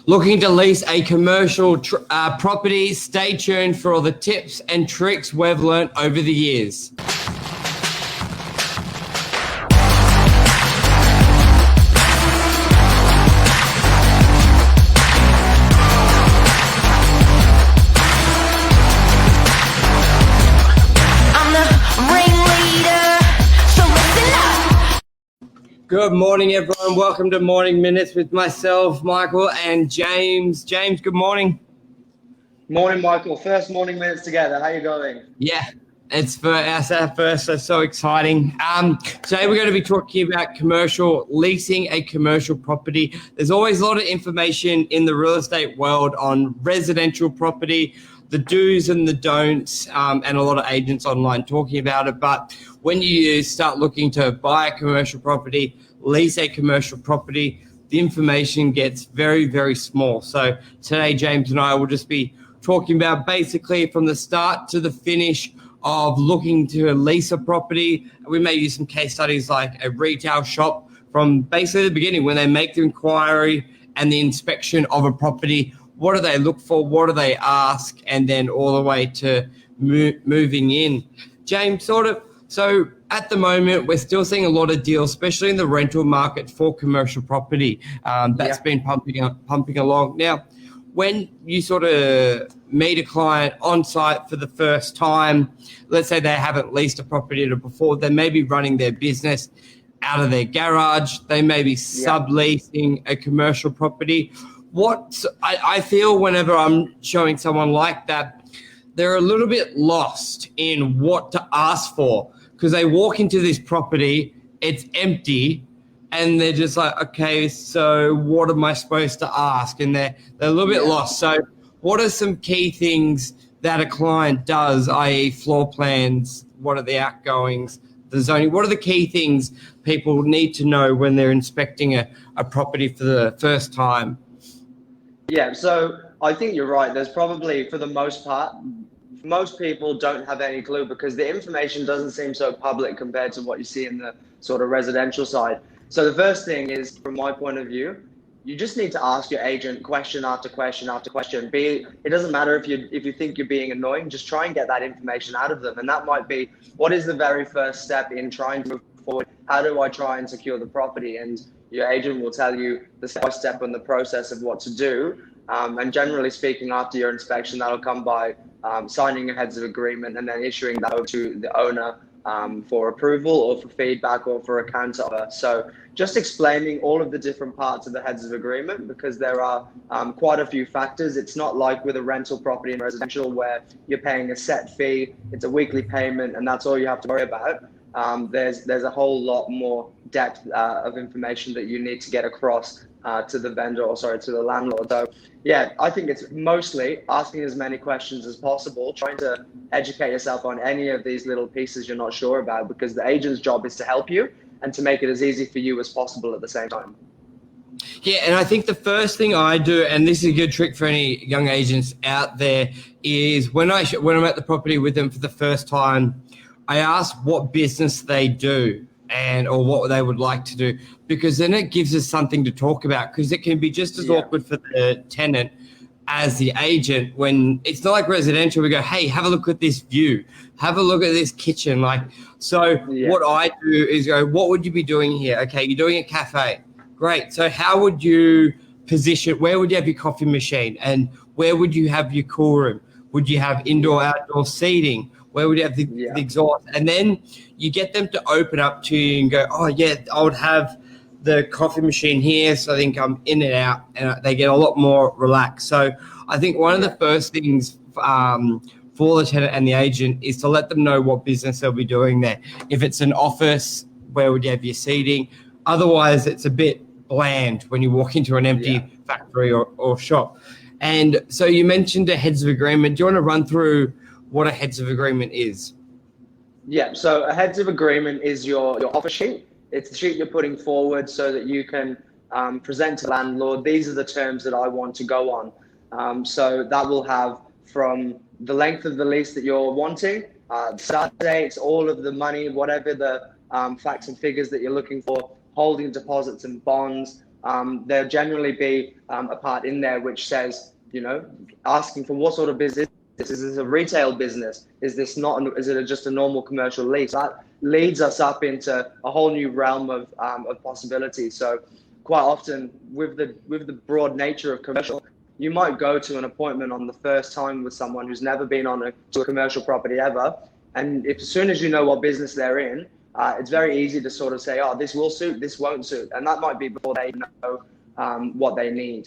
Looking to lease a commercial property? Stay tuned for all the tips and tricks we've learned over the years. Good morning, everyone. Welcome to Morning Minutes with myself, Michael, and James. James, good morning. Morning, Michael. First Morning Minutes together. How you going? Yeah, it's for us our first, so exciting. Today we're going to be talking about leasing a commercial property. There's always a lot of information in the real estate world on residential property, the do's and the don'ts, and a lot of agents online talking about it. But when you start looking to buy a commercial property, lease a commercial property, the information gets very, very small. So today, James and I will just be talking about basically from the start to the finish of looking to lease a property. We may use some case studies like a retail shop from basically the beginning when they make the inquiry and the inspection of a property. What do they look for? What do they ask? And then all the way to moving in. James, so at the moment, we're still seeing a lot of deals, especially in the rental market for commercial property. That's been pumping along. Now, when you sort of meet a client on site for the first time, let's say they haven't leased a property before, they may be running their business out of their garage. They may be subleasing a commercial property. What I feel whenever I'm showing someone like that, they're a little bit lost in what to ask for because they walk into this property, it's empty, and they're just like, okay, so what am I supposed to ask? And they're a little bit lost. So what are some key things that a client does, i.e. floor plans? What are the outgoings, the zoning? What are the key things people need to know when they're inspecting a property for the first time? Yeah, so I think you're right. There's probably, for the most part, most people don't have any clue because the information doesn't seem so public compared to what you see in the sort of residential side. So the first thing is, from my point of view, you just need to ask your agent question after question after question. It doesn't matter if you think you're being annoying, just try and get that information out of them. And that might be, what is the very first step in trying to move forward? How do I try and secure the property? And your agent will tell you the step in the process of what to do. And generally speaking, after your inspection, that'll come by signing a heads of agreement and then issuing that over to the owner for approval or for feedback or for a counter offer. So just explaining all of the different parts of the heads of agreement, because there are quite a few factors. It's not like with a rental property and residential where you're paying a set fee, it's a weekly payment, and that's all you have to worry about. There's a whole lot more depth of information that you need to get across to the to the landlord. So yeah, I think it's mostly asking as many questions as possible, trying to educate yourself on any of these little pieces you're not sure about, because the agent's job is to help you and to make it as easy for you as possible at the same time. Yeah, and I think the first thing I do, and this is a good trick for any young agents out there, is when I'm at the property with them for the first time, I ask what business they do or what they would like to do, because then it gives us something to talk about, because it can be just as awkward for the tenant as the agent. When it's not like residential, we go, hey, have a look at this view, have a look at this kitchen. What I do is go, what would you be doing here? Okay, you're doing a cafe. Great. So how would you position, where would you have your coffee machine and where would you have your cool room? Would you have indoor, outdoor seating? Where would you have the exhaust? And then you get them to open up to you and go, oh, yeah, I would have the coffee machine here. So I think I'm in and out, and they get a lot more relaxed. So I think one of the first things for the tenant and the agent is to let them know what business they'll be doing there. If it's an office, where would you have your seating? Otherwise, it's a bit bland when you walk into an empty factory or shop. And so you mentioned a heads of agreement. Do you want to run through what a heads of agreement is? Yeah, so a heads of agreement is your offer sheet. It's the sheet you're putting forward so that you can present to the landlord, these are the terms that I want to go on. So that will have from the length of the lease that you're wanting, start dates, all of the money, whatever the facts and figures that you're looking for, holding deposits and bonds, there'll generally be a part in there which says, asking for what sort of business. Is this a retail business? Is this not? Is it just a normal commercial lease? That leads us up into a whole new realm of possibilities. So quite often with the broad nature of commercial, you might go to an appointment on the first time with someone who's never been to a commercial property ever, and as soon as you know what business they're in, it's very easy to sort of say, oh, this will suit, this won't suit, and that might be before they know what they need.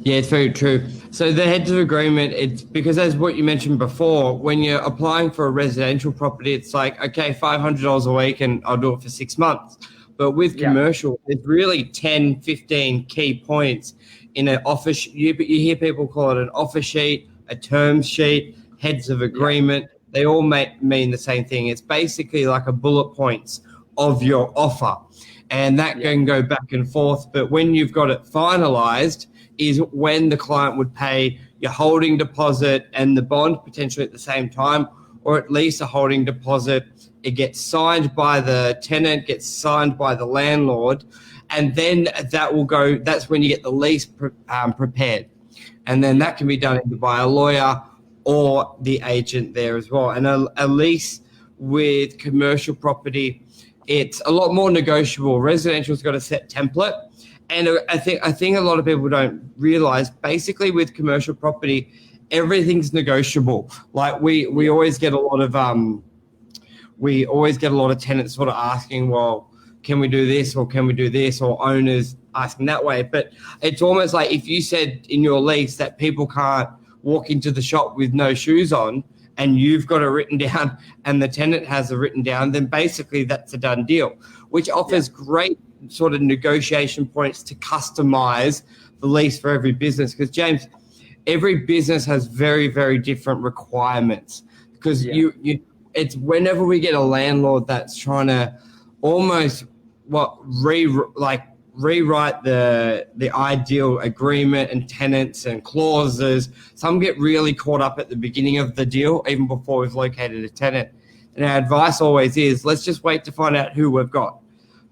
Yeah, it's very true. So the heads of agreement, it's because as what you mentioned before, when you're applying for a residential property, it's like, okay, $500 a week and I'll do it for 6 months. But with commercial, there's really 10, 15 key points in an offer. You hear people call it an offer sheet, a term sheet, heads of agreement. They all mean the same thing. It's basically like a bullet points of your offer. And that can go back and forth. But when you've got it finalized, is when the client would pay your holding deposit and the bond potentially at the same time, or at least a holding deposit. It gets signed by the tenant, gets signed by the landlord, and then that will go. That's when you get the lease prepared, and then that can be done either by a lawyer or the agent there as well. And a lease with commercial property, it's a lot more negotiable. Residential's got a set template. And I think a lot of people don't realize, basically with commercial property, everything's negotiable. Like we always get a lot of tenants sort of asking, well, can we do this or can we do this, or owners asking that way. But it's almost like if you said in your lease that people can't walk into the shop with no shoes on, and you've got it written down and the tenant has it written down, then basically that's a done deal, which offers great sort of negotiation points to customize the lease for every business. Because James, every business has very, very different requirements, because it's whenever we get a landlord that's trying to almost rewrite the ideal agreement and tenants and clauses. Some get really caught up at the beginning of the deal, even before we've located a tenant. And our advice always is, let's just wait to find out who we've got,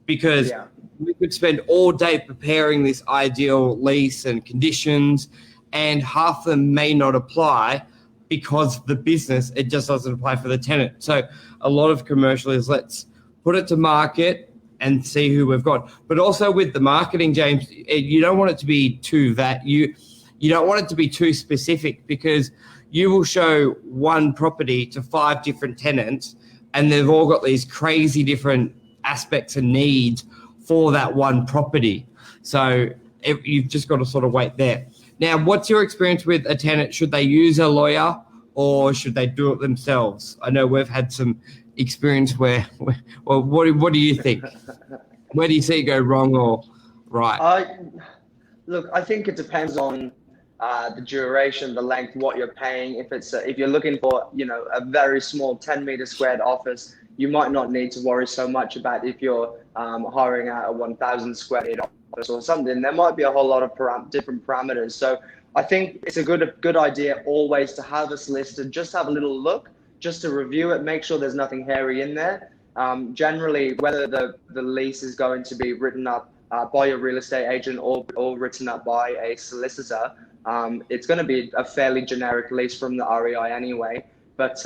because we could spend all day preparing this ideal lease and conditions, and half of them may not apply because the business, it just doesn't apply for the tenant. So a lot of commercial is, let's put it to market and see who we've got. But also with the marketing, James, you don't want it to be too you don't want it to be too specific, because you will show one property to 5 different tenants and they've all got these crazy different aspects and needs for that one property. So you've just got to sort of wait there. Now, what's your experience with a tenant? Should they use a lawyer or should they do it themselves? I know we've had some experience where well, what do you think? Where do you see it go wrong or right? Look, I think it depends on the duration, the length, what you're paying. If you're looking for, a very small 10 meter squared office, you might not need to worry so much about if you're hiring out a 1,000 square meter office or something. There might be a whole lot of different parameters. So I think it's a good idea always to have us listed, just have a little look, just to review it, make sure there's nothing hairy in there. Generally, whether the lease is going to be written up by a real estate agent or written up by a solicitor, it's going to be a fairly generic lease from the REI anyway. But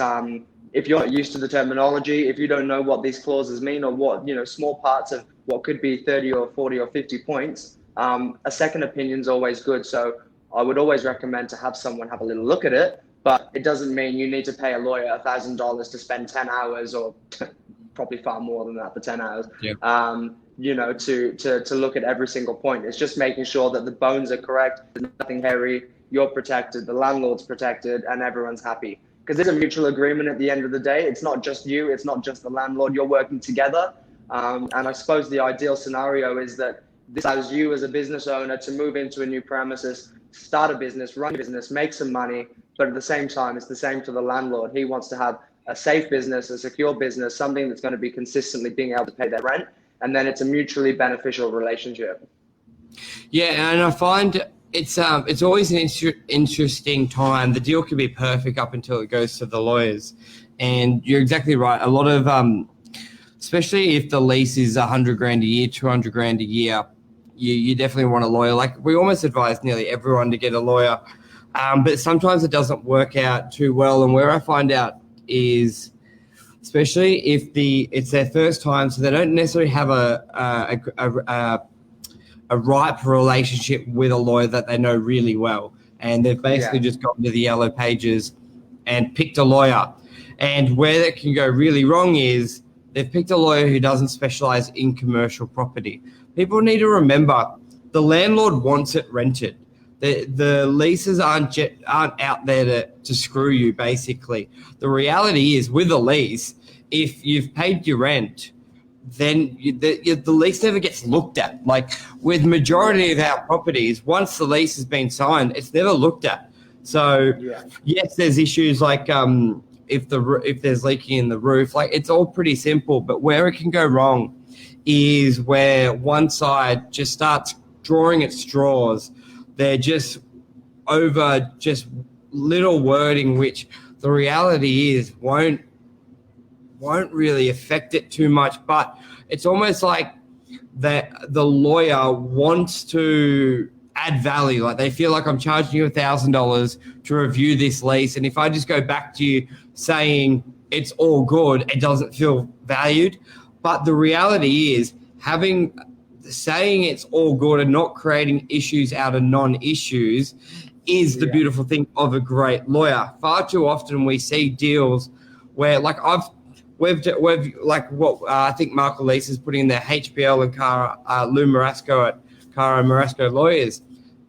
if you're not used to the terminology, if you don't know what these clauses mean, or what, small parts of what could be 30 or 40 or 50 points, a second opinion is always good. So I would always recommend to have someone have a little look at it, but it doesn't mean you need to pay a lawyer $1,000 to spend 10 hours, or probably far more than that for 10 hours, to look at every single point. It's just making sure that the bones are correct, there's nothing hairy, you're protected, the landlord's protected, and everyone's happy. Because there's a mutual agreement at the end of the day. It's not just you, it's not just the landlord, you're working together. And I suppose the ideal scenario is that this allows you as a business owner to move into a new premises, start a business, run a business, make some money, but at the same time, it's the same for the landlord. He wants to have a safe business, a secure business, something that's going to be consistently being able to pay their rent, and then it's a mutually beneficial relationship. Yeah, and I find it's always an interesting time. The deal can be perfect up until it goes to the lawyers, and you're exactly right. A lot of, especially if the lease is $100,000 a year, $200,000 a year, you definitely want a lawyer. Like we almost advise nearly everyone to get a lawyer, but sometimes it doesn't work out too well. And where I find out is, especially if it's their first time, so they don't necessarily have a ripe relationship with a lawyer that they know really well, and they've basically just gone to the yellow pages and picked a lawyer. And where that can go really wrong is they've picked a lawyer who doesn't specialize in commercial property. People need to remember the landlord wants it rented. The leases aren't out there to screw you, basically. The reality is with a lease, if you've paid your rent, then the lease never gets looked at. Like with majority of our properties, once the lease has been signed, it's never looked at. So yes, there's issues like if there's leaking in the roof, like it's all pretty simple. But where it can go wrong is where one side just starts drawing at straws. They're just over just little wording, which the reality is won't really affect it too much. But it's almost like that the lawyer wants to add value. Like they feel like I'm charging you $1,000 to review this lease, and if I just go back to you saying it's all good, it doesn't feel valued. But the reality is saying it's all good and not creating issues out of non-issues is the beautiful thing of a great lawyer. Far too often we see deals where we've like what I think Marco Lease is putting in their HBL and Lou Marasco at Cara Marasco Lawyers.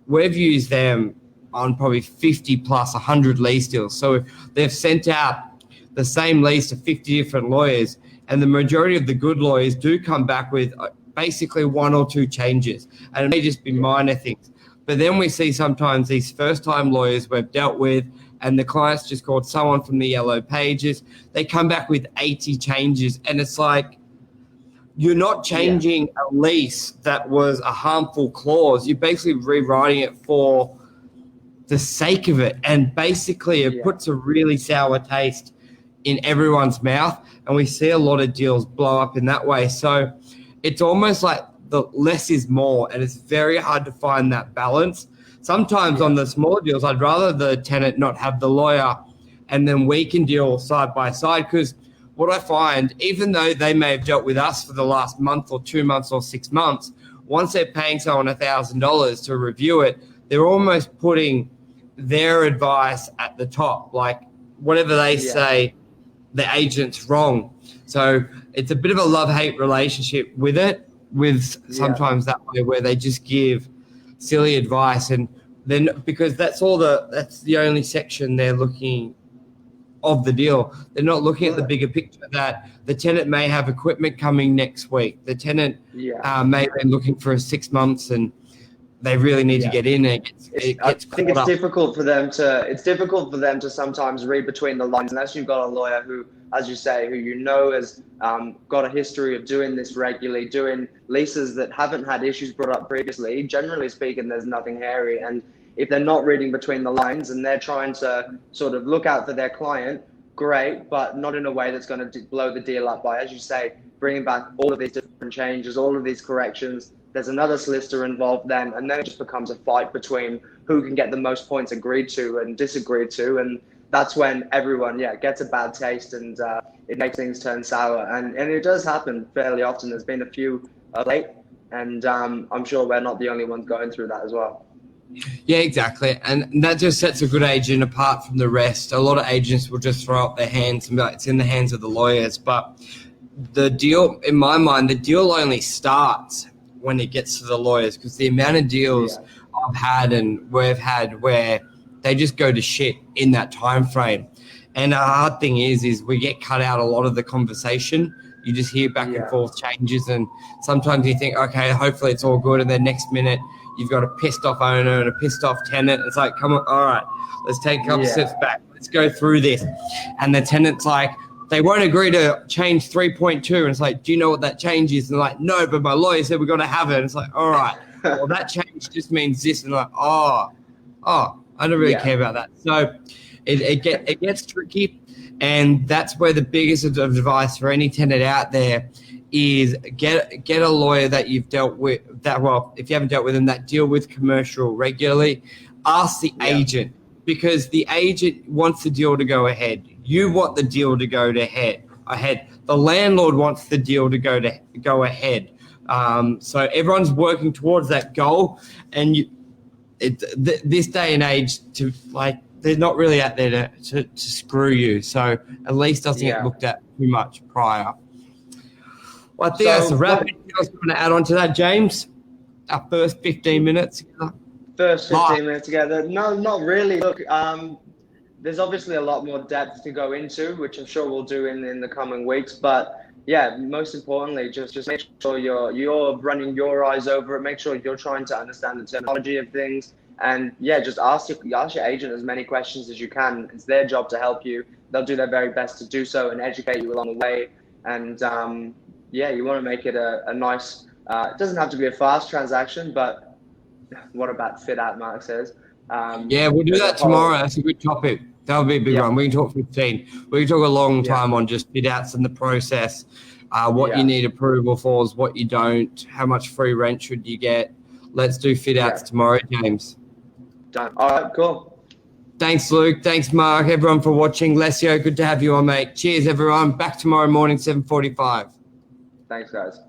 We've used them on probably 50 plus 100 lease deals. So they've sent out the same lease to 50 different lawyers, and the majority of the good lawyers do come back with basically one or two changes, and it may just be minor things. But then we see sometimes these first-time lawyers we've dealt with, and the client's just called someone from the yellow pages. They come back with 80 changes, and it's like, you're not changing a lease that was a harmful clause. You're basically rewriting it for the sake of it, and basically it puts a really sour taste in everyone's mouth, and we see a lot of deals blow up in that way. So it's almost like the less is more, and it's very hard to find that balance. Sometimes on the smaller deals, I'd rather the tenant not have the lawyer, and then we can deal side by side. Because what I find, even though they may have dealt with us for the last month or 2 months or 6 months, once they're paying someone $1,000 to review it, they're almost putting their advice at the top. Like whatever they say, the agent's wrong. So it's a bit of a love-hate relationship with it, with sometimes that way where they just give silly advice, and then because that's the only section they're looking of the deal. They're not looking at the bigger picture that the tenant may have equipment coming next week. The tenant may have been looking for 6 months, and they really need to get in. I think it's difficult for them to sometimes read between the lines, unless you've got a lawyer who, as you say, who has got a history of doing this regularly, doing leases that haven't had issues brought up previously. Generally speaking, there's nothing hairy, and if they're not reading between the lines and they're trying to sort of look out for their client, great, but not in a way that's going to blow the deal up by, as you say, bringing back all of these different changes, all of these corrections. There's another solicitor involved then, and then it just becomes a fight between who can get the most points agreed to and disagreed to. And that's when everyone, gets a bad taste, and it makes things turn sour. And it does happen fairly often. There's been a few of late, and I'm sure we're not the only ones going through that as well. Yeah, exactly. And that just sets a good agent apart from the rest. A lot of agents will just throw up their hands and be like, it's in the hands of the lawyers. But the deal, in my mind, the deal only starts when it gets to the lawyers, because the amount of deals I've had and we've had where they just go to shit in that time frame. And the hard thing is we get cut out a lot of the conversation. You just hear back and forth changes, and sometimes you think, okay, hopefully it's all good, and then next minute you've got a pissed off owner and a pissed off tenant. It's like, come on, all right, let's take a couple steps back. Let's go through this. And the tenant's like, they won't agree to change 3.2. And it's like, do you know what that change is? And they're like, no, but my lawyer said we've got to have it. And it's like, all right, well, that change just means this. And like, oh, I don't really care about that. So it gets tricky. And that's where the biggest advice for any tenant out there is get a lawyer that you've dealt with, if you haven't dealt with them, that deal with commercial regularly. Ask the agent, because the agent wants the deal to go ahead. You want the deal to go ahead. The landlord wants the deal to go ahead. So everyone's working towards that goal, and this day and age, they're not really out there to screw you. So at least doesn't get looked at too much prior. Well, I think that's a wrap. Anything else you want to add on to that, James? Our first 15 minutes together? First 15 minutes together? No, not really. Look, there's obviously a lot more depth to go into, which I'm sure we'll do in the coming weeks. But yeah, most importantly, just make sure you're running your eyes over it. Make sure you're trying to understand the terminology of things. And yeah, just ask your agent as many questions as you can. It's their job to help you. They'll do their very best to do so and educate you along the way. And you want to make it a nice, it doesn't have to be a fast transaction, but what about fit out, Mark says. We'll do that tomorrow. That's a good topic. That'll be a big one. We can talk 15. We can talk a long time on just fit outs and the process, what you need approval for, what you don't, how much free rent should you get. Let's do fit outs tomorrow, James. Done. All right, cool. Thanks, Luke. Thanks, Mark. Everyone for watching. Lesio, good to have you on, mate. Cheers, everyone. Back tomorrow morning, 7:45. Thanks, guys.